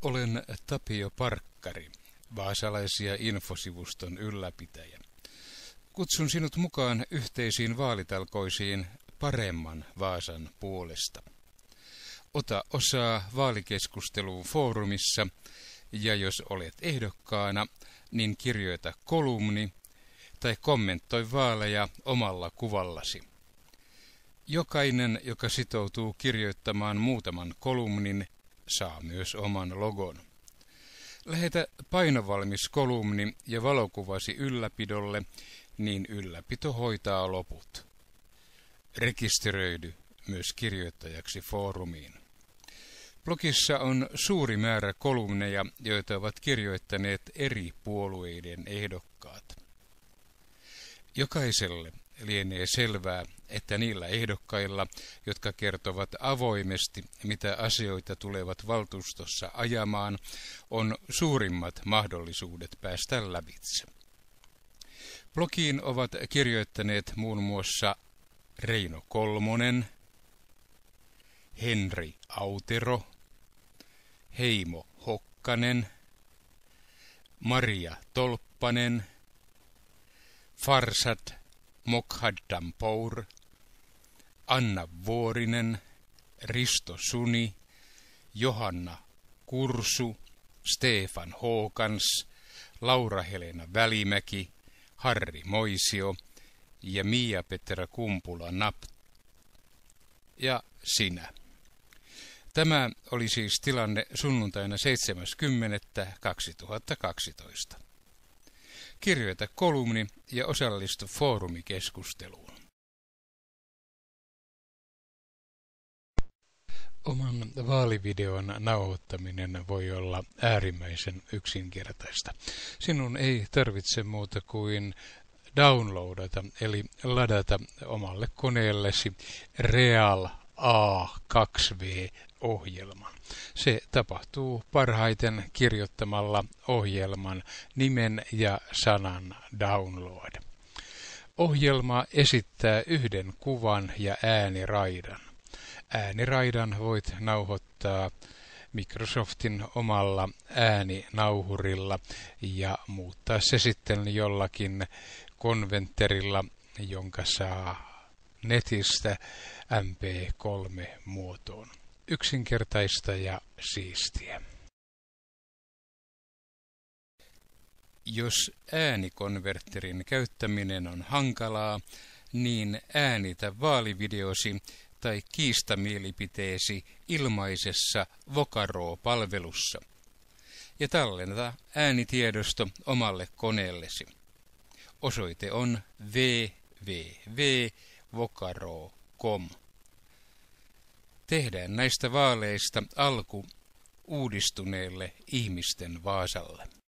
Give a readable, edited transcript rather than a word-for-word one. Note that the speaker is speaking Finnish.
Olen Tapio Parkkari, vaasalaisia infosivuston ylläpitäjä. Kutsun sinut mukaan yhteisiin vaalitalkoisiin paremman Vaasan puolesta. Ota osaa vaalikeskusteluun foorumissa ja jos olet ehdokkaana, niin kirjoita kolumni tai kommentoi vaaleja omalla kuvallasi. Jokainen, joka sitoutuu kirjoittamaan muutaman kolumnin, saa myös oman logon. Lähetä painovalmis kolumni ja valokuvasi ylläpidolle, niin ylläpito hoitaa loput. Rekisteröidy myös kirjoittajaksi foorumiin. Blogissa on suuri määrä kolumneja, joita ovat kirjoittaneet eri puolueiden ehdokkaat. Jokaiselle lienee selvää, että niillä ehdokkailla, jotka kertovat avoimesti, mitä asioita tulevat valtuustossa ajamaan, on suurimmat mahdollisuudet päästä lävitse. Blogiin ovat kirjoittaneet muun muassa Reino Kolmonen, Henri Autero, Heimo Hokkanen, Maria Tolppanen, Farsad Mokhaddampour, Anna Vuorinen, Risto Suni, Johanna Kursu, Stefan Håkans, Laura-Helena Välimäki, Harri Moisio ja Mia-Petra Kumpula-Natri ja sinä. Tämä oli siis tilanne sunnuntaina 7.10.2012. Kirjoita kolumni ja osallistu foorumikeskusteluun. Oman vaalivideon nauhoittaminen voi olla äärimmäisen yksinkertaista. Sinun ei tarvitse muuta kuin downloadata eli ladata omalle koneellesi Real A2V-ohjelma. Se tapahtuu parhaiten kirjoittamalla ohjelman nimen ja sanan download. Ohjelma esittää yhden kuvan ja ääniraidan. Ääniraidan voit nauhoittaa Microsoftin omalla ääninauhurilla ja muuttaa se sitten jollakin konverterilla, jonka saa netistä MP3-muotoon. Yksinkertaista ja siistiä. Jos äänikonverterin käyttäminen on hankalaa, niin äänitä vaalivideosi tai kiistamielipiteesi ilmaisessa Vocaro-palvelussa ja tallenneta äänitiedosto omalle koneellesi. Osoite on www.vocaro.com. Tehdään näistä vaaleista alku uudistuneelle ihmisten Vaasalle.